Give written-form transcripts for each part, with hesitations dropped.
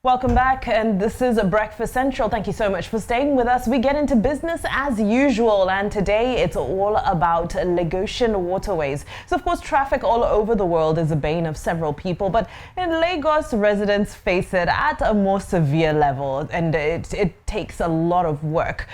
Welcome back, and this is Breakfast Central. Thank you so much for staying with us. We get into business as usual, and today it's all about Lagosian waterways. So, of course, traffic all over the world is a bane of several people, but in Lagos, residents face it at a more severe level, and it takes a lot of work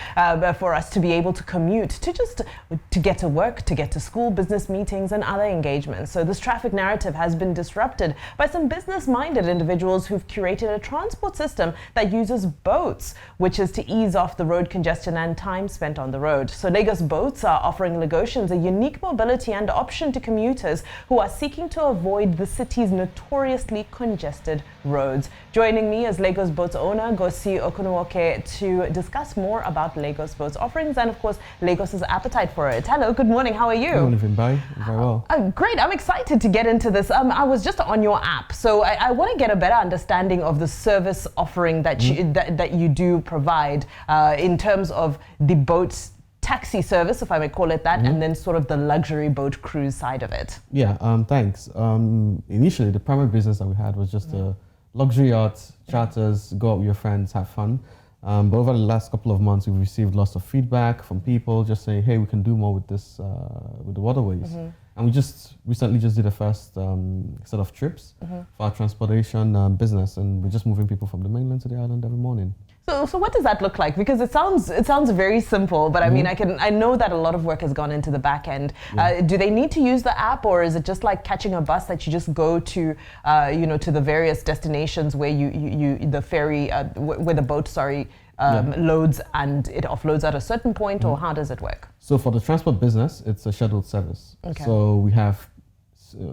for us to be able to commute, to get to work, to get to school, business meetings, and other engagements. So this traffic narrative has been disrupted by some business-minded individuals who've curated a transport system that uses boats, which is to ease off the road congestion and time spent on the road. So Lagos Boats are offering Lagosians a unique mobility and option to commuters who are seeking to avoid the city's notoriously congested roads. Joining me is Lagos Boats owner Goshie Uknwoke to discuss more about Lagos Boats offerings and, of course, Lagos's appetite for it. Hello, good morning. How are you? Good morning, Vimbai. Very well. Great. I'm excited to get into this. I was just on your app, so I want to get a better understanding of the service offering that that you do provide in terms of the boat taxi service, if I may call it that, and then sort of the luxury boat cruise side of it. Yeah, thanks. Initially, the primary business that we had was just luxury yachts, charters, go out with your friends, have fun. But over the last couple of months, we've received lots of feedback from people just saying, hey, we can do more with this, with the waterways. And we just recently did the first set of trips for our transportation business, and we're just moving people from the mainland to the island every morning. So what does that look like? Because it sounds very simple, but I mean, I know that a lot of work has gone into the back end. Do they need to use the app, or is it just like catching a bus that you just go to, to the various destinations where the ferry, where the boat, loads and it offloads at a certain point, or how does it work? So for the transport business, it's a scheduled service. Okay. So we have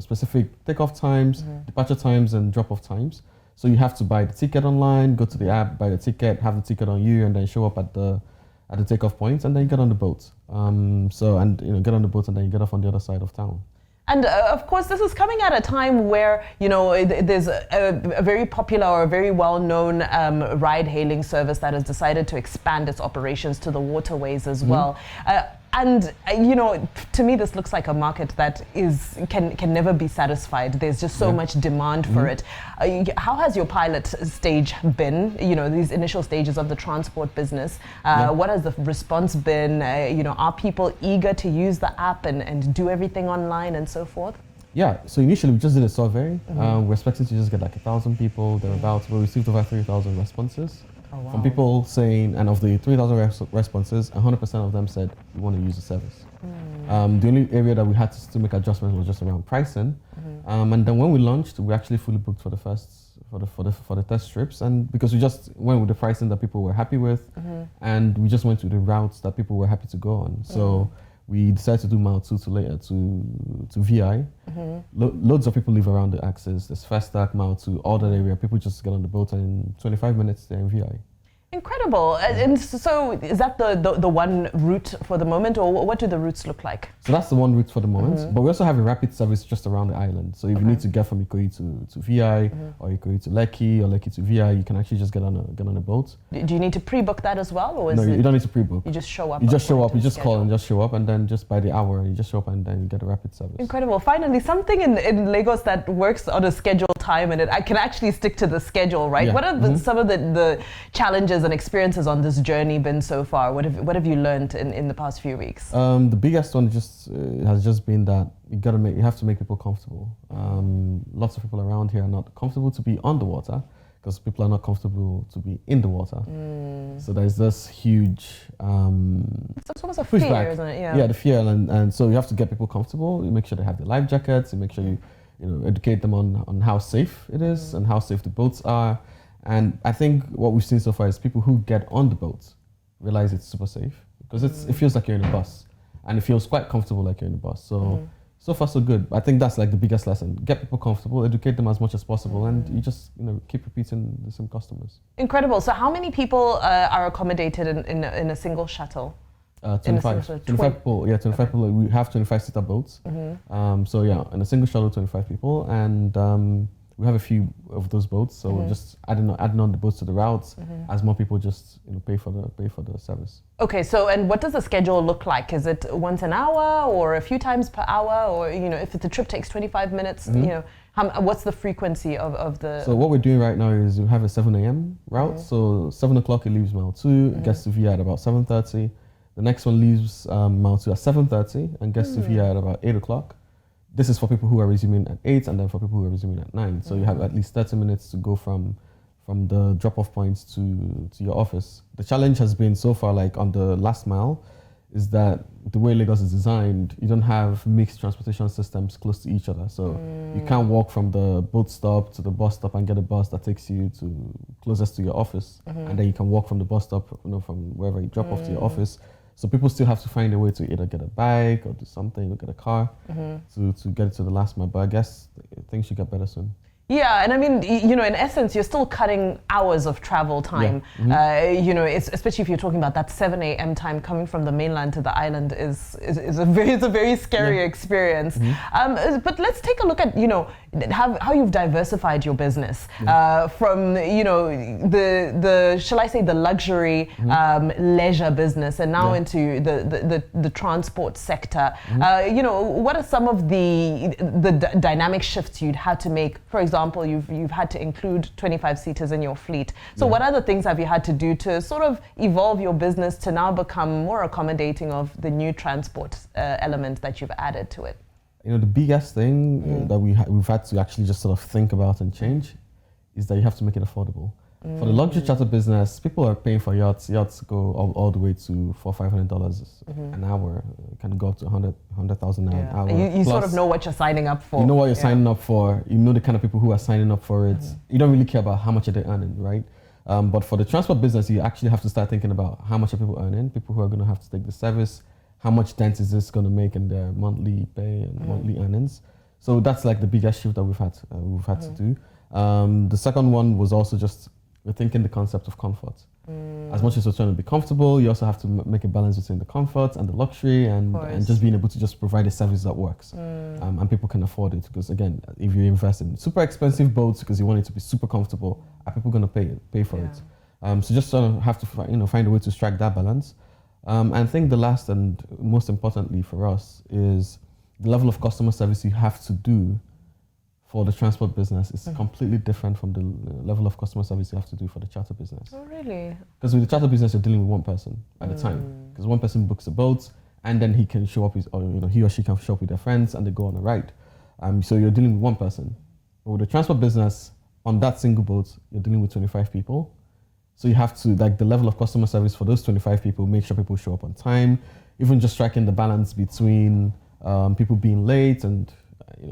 specific takeoff times, departure times, and drop-off times. So you have to buy the ticket online, go to the app, buy the ticket, have the ticket on you, and then show up at the takeoff point, and then you get on the boat. Get on the boat, and then you get off on the other side of town. And of course, this is coming at a time where, there's a very popular or a very well-known ride-hailing service that has decided to expand its operations to the waterways as well. And to me, this looks like a market that can never be satisfied. There's just so much demand for it. How has your pilot stage been? These initial stages of the transport business. What has the response been? Are people eager to use the app and do everything online and so forth? Yeah. So initially, we just did a survey. We're expecting to just get like 1,000 people thereabouts. We received over 3,000 responses. Oh, wow. From people saying, and of the 3,000 responses, 100% of them said we want to use the service. The only area that we had to make adjustments was just around pricing. And then when we launched, we actually fully booked for the test trips, and because we just went with the pricing that people were happy with, and we just went to the routes that people were happy to go on. So we decided to do mile 2 to VI. Loads of people live around the axis. There's fast stack, mile 2, all that area. People just get on the boat, and in 25 minutes they're in VI. Incredible. And so is that the one route for the moment, or what do the routes look like? So that's the one route for the moment, but we also have a rapid service just around the island. So if you need to get from Ikoyi to VI, or Ikoyi to Lekki, or Lekki to VI, you can actually just get on a boat. Do you need to pre-book that as well, or no? You don't need to pre-book. You just show up. You just show up. You just call and just show up, and then just by the hour, you just show up, and then you get a rapid service. Incredible. Finally, something in Lagos that works on a scheduled time, and I can actually stick to the schedule, right? Yeah. What are some of the challenges and experiences on this journey been so far? What have you learned in the past few weeks? The biggest one has just been that you have to make people comfortable. Lots of people around here are not comfortable to be on the water because people are not comfortable to be in the water. So there's this huge it's almost a fear, isn't it? Yeah, the fear, and so you have to get people comfortable. You make sure they have their life jackets. You make sure you educate them on how safe it is and how safe the boats are. And I think what we've seen so far is people who get on the boat realize it's super safe because it feels like you're in a bus, and it feels quite comfortable like you're in a bus. So far so good. I think that's like the biggest lesson. Get people comfortable, educate them as much as possible, and you just keep repeating the same customers. Incredible. So how many people are accommodated in a single shuttle? 25 people. Yeah, 25 people. We have 25-seater boats. So yeah, in a single shuttle, 25 people, and we have a few of those boats, so we're just adding on the boats to the routes as more people just pay for the service. Okay, so and what does the schedule look like? Is it once an hour or a few times per hour, or if the trip takes 25 minutes, What's the frequency of the? So what we're doing right now is we have a 7 a.m. route. So 7 o'clock it leaves Mile 2, it gets to VI at about 7:30. The next one leaves Mile 2 at 7:30 and gets to VI at about 8 o'clock. This is for people who are resuming at 8 and then for people who are resuming at 9. So you have at least 30 minutes to go from the drop-off points to your office. The challenge has been so far, like on the last mile, is that the way Lagos is designed, you don't have mixed transportation systems close to each other. So you can't walk from the boat stop to the bus stop and get a bus that takes you to closest to your office. And then you can walk from the bus stop, from wherever you drop off to your office. So people still have to find a way to either get a bike or do something, or get a car to get it to the last mile. But I guess things should get better soon. Yeah, and I mean, in essence, you're still cutting hours of travel time. Yeah. It's, especially if you're talking about that 7 a.m. time coming from the mainland to the island is a very scary experience. But let's take a look at how you've diversified your business from the shall I say the luxury leisure business and now into the transport sector. What are some of the dynamic shifts you'd had to make? For example, you've had to include 25 seaters in your fleet. So what other things have you had to do to sort of evolve your business to now become more accommodating of the new transport element that you've added to it? The biggest thing that we've had to actually just sort of think about and change is that you have to make it affordable. For the luxury charter business, people are paying for yachts. Yachts go all the way to $400-500 an hour. It can go up to $100,000 an hour. You sort of know what you're signing up for. You know what you're signing up for. You know the kind of people who are signing up for it. You don't really care about how much they're earning, right? But for the transport business, you actually have to start thinking about how much are people earning, people who are going to have to take the service, how much dent is this going to make in their monthly pay and monthly earnings. So that's like the biggest shift that we've had to do. The second one was also just rethinking the concept of comfort. As much as you're trying to be comfortable, you also have to make a balance between the comfort and the luxury and just being able to just provide a service that works. And people can afford it, because again, if you invest in super expensive boats because you want it to be super comfortable, are people going to pay for it? So just sort of have to find a way to strike that balance. And I think the last and most importantly for us is the level of customer service you have to do for the transport business is completely different from the level of customer service you have to do for the charter business. Oh, really? Because with the charter business, you're dealing with one person at a time. Because one person books a boat, and then he can show up, he or she can show up with their friends, and they go on a ride. So you're dealing with one person. But with the transport business, on that single boat, you're dealing with 25 people. So you have to, like, the level of customer service for those 25 people, make sure people show up on time, even just striking the balance between people being late and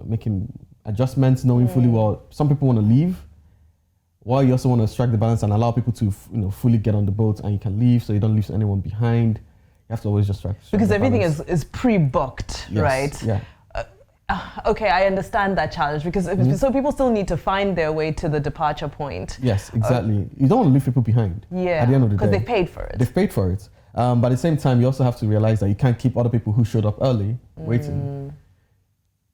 making adjustments, knowing fully well some people want to leave, while you also want to strike the balance and allow people to fully get on the boat, and you can leave so you don't leave anyone behind. You have to always just strike because the everything balance. is pre-booked, right? Yeah. Okay, I understand that challenge, because so people still need to find their way to the departure point. Yes, exactly. You don't want to leave people behind. Yeah, at the end of the day, because they paid for it. They've paid for it. But at the same time, you also have to realize that you can't keep other people who showed up early waiting.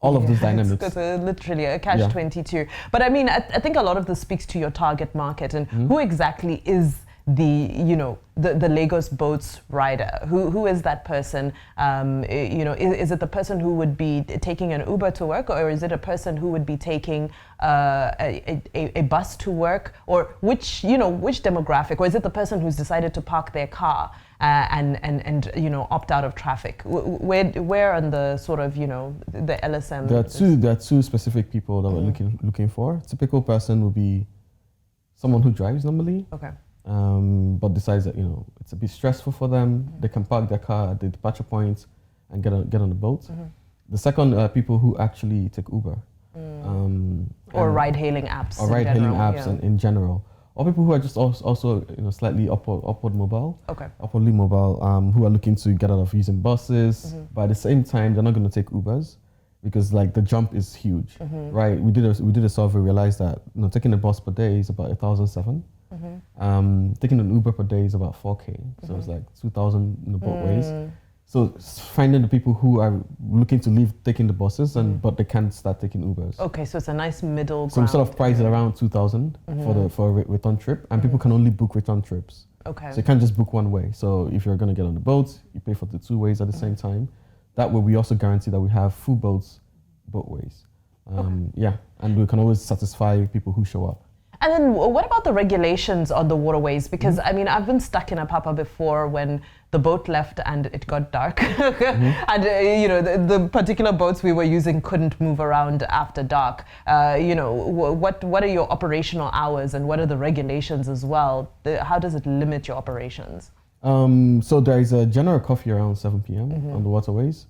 All of those dynamics. It's literally a catch-22. But I mean, I think a lot of this speaks to your target market and who exactly is the Lagos boats rider. Who is that person? Is it the person who would be taking an Uber to work, or is it a person who would be taking a bus to work, or which demographic, or is it the person who's decided to park their car and opt out of traffic? Where on the sort of the LSM? There are two specific people that we're looking for. Typical person would be someone who drives normally. Okay. But decides that it's a bit stressful for them. They can park their car at the departure point and get on the boat. The second are people who actually take Uber, or ride-hailing apps. Or ride-hailing apps in general. Or people who are just also slightly upwardly mobile, who are looking to get out of using buses, but at the same time they're not going to take Ubers because like the jump is huge, right? We did a survey, realized that taking a bus per day is about 1,700. Taking an Uber per day is about 4K, so it's like 2,000 in the both ways. So finding the people who are looking to leave taking the buses but they can't start taking Ubers. Okay, so it's a nice middle ground. So we sort of price it around 2,000 for a return trip, and people can only book return trips. Okay. So you can't just book one way. So if you're going to get on the boat, you pay for the two ways at the same time. That way we also guarantee that we have full boats both ways. and we can always satisfy people who show up. And then what about the regulations on the waterways? Because I mean, I've been stuck in a papa before when the boat left and it got dark. And you know, the particular boats we were using couldn't move around after dark. You know, what are your operational hours and what are the regulations as well? How does it limit your operations? So there is a general curfew around 7 p.m. on the waterways.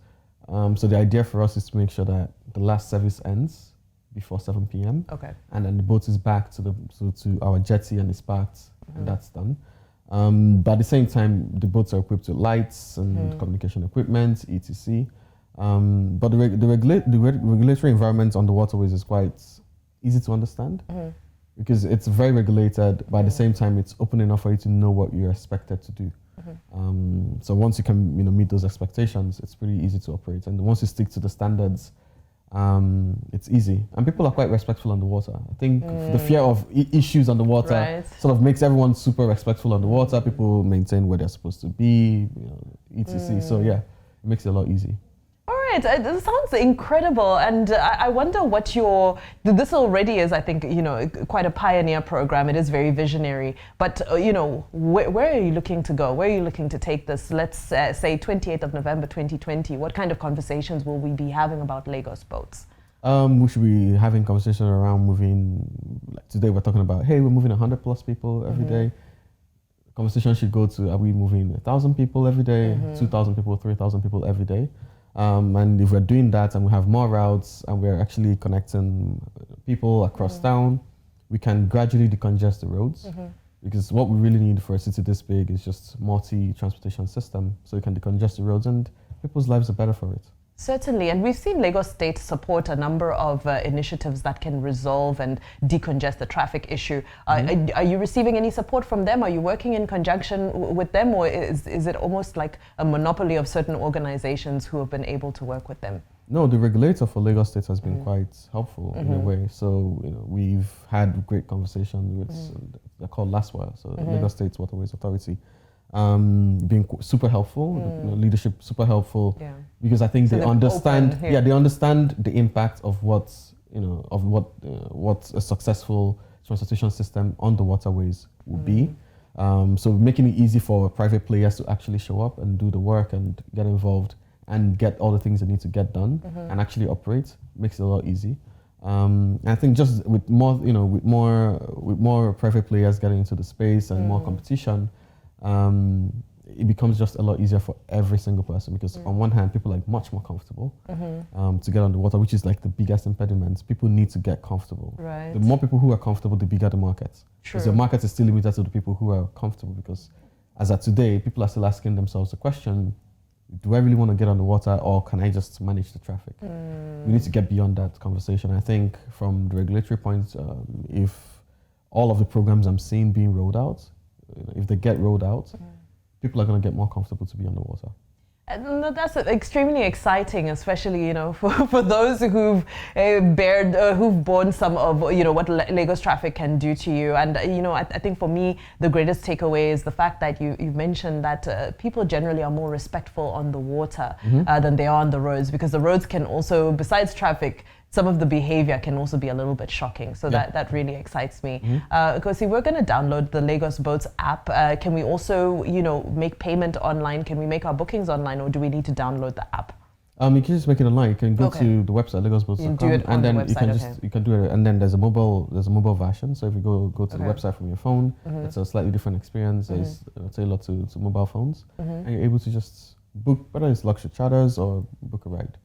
So the idea for us is to make sure that the last service ends before 7 p.m. Okay. And then the boat is back to our jetty and it's parked, and that's done. But at the same time, the boats are equipped with lights and communication equipment, etc. But the regulatory environment on the waterways is quite easy to understand because it's very regulated, but at the same time, it's open enough for you to know what you're expected to do. So once you can meet those expectations, it's pretty easy to operate. And once you stick to the standards, it's easy, and people are quite respectful on the water. I think the fear of issues on the water sort of makes everyone super respectful on the water. People maintain where they're supposed to be, etc. So yeah, it makes it a lot easy. All right, it sounds incredible, and I wonder what this already is, I think, quite a pioneer program. It is very visionary, but where are you looking to go? Where are you looking to take this? Let's say 28th of November 2020. What kind of conversations will we be having about Lagos boats? We should be having conversation around moving. Like today we're talking about, hey, we're moving 100 plus people every day. Conversation should go to, are we moving 1,000 people every day, 2,000 people, 3,000 people every day? And if we're doing that and we have more routes and we're actually connecting people across town, we can gradually decongest the roads. Because what we really need for a city this big is just multi-transportation system, so you can decongest the roads and people's lives are better for it. Certainly, and we've seen Lagos State support a number of initiatives that can resolve and decongest the traffic issue. Are you receiving any support from them? Are you working in conjunction with them, or is it almost like a monopoly of certain organizations who have been able to work with them? No, the regulator for Lagos State has been quite helpful in a way. So we've had great conversation with they're called LASWA, so Lagos State Waterways Authority. Being super helpful, leadership super helpful, because I think they understand. They understand the impact of what a successful transportation system on the waterways will be. So making it easy for private players to actually show up and do the work and get involved and get all the things they need to get done and actually operate makes it a lot easy. And I think just with more, with more private players getting into the space and more competition. It becomes just a lot easier for every single person because on one hand, people are much more comfortable to get on the water, which is like the biggest impediment. People need to get comfortable. Right. The more people who are comfortable, the bigger the market. Because the market is still limited to the people who are comfortable because as of today, people are still asking themselves the question, do I really want to get on the water or can I just manage the traffic? We need to get beyond that conversation. I think from the regulatory point, if all of the programs I'm seeing being rolled out, if they get rolled out, people are going to get more comfortable to be on the water. And that's extremely exciting, especially for those who've who've borne some of what Lagos traffic can do to you. And I think for me the greatest takeaway is the fact that you mentioned that people generally are more respectful on the water than they are on the roads, because the roads can also, besides traffic, some of the behavior can also be a little bit shocking. So that really excites me. Gossy, we're going to download the Lagos Boats app. Can we also, make payment online? Can we make our bookings online, or do we need to download the app? You can just make it online. You can go to the website, lagosboats.com, and then you can do it. And then there's a mobile version. So if you go to the website from your phone, it's a slightly different experience. It's tailored to mobile phones, and you're able to just book, whether it's luxury charters or book a ride.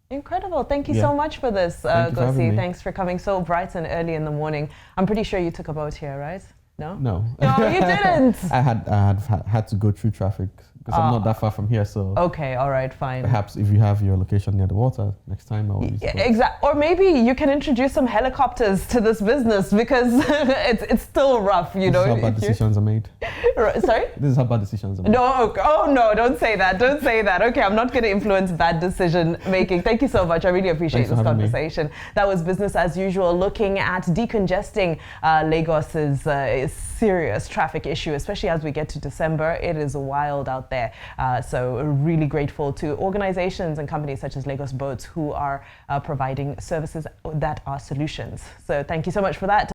Incredible. Thank you so much for this, Gossy. Thanks for coming so bright and early in the morning. I'm pretty sure you took a boat here, right? No? No. No, you didn't. I had to go through traffic because I'm not that far from here. So okay, all right, fine. Perhaps if you have your location near the water, next time I'll use it. Exactly. Or maybe you can introduce some helicopters to this business because it's still rough, This is how bad decisions are made. Sorry? This is how bad decisions are made. No, oh no, don't say that. Don't say that. Okay, I'm not going to influence bad decision making. Thank you so much. I really appreciate this conversation. That was business as usual, looking at decongesting Lagos's serious traffic issue, especially as we get to December. It is wild out there. there. So really grateful to organizations and companies such as Lagos Boats who are providing services that are solutions. So thank you so much for that.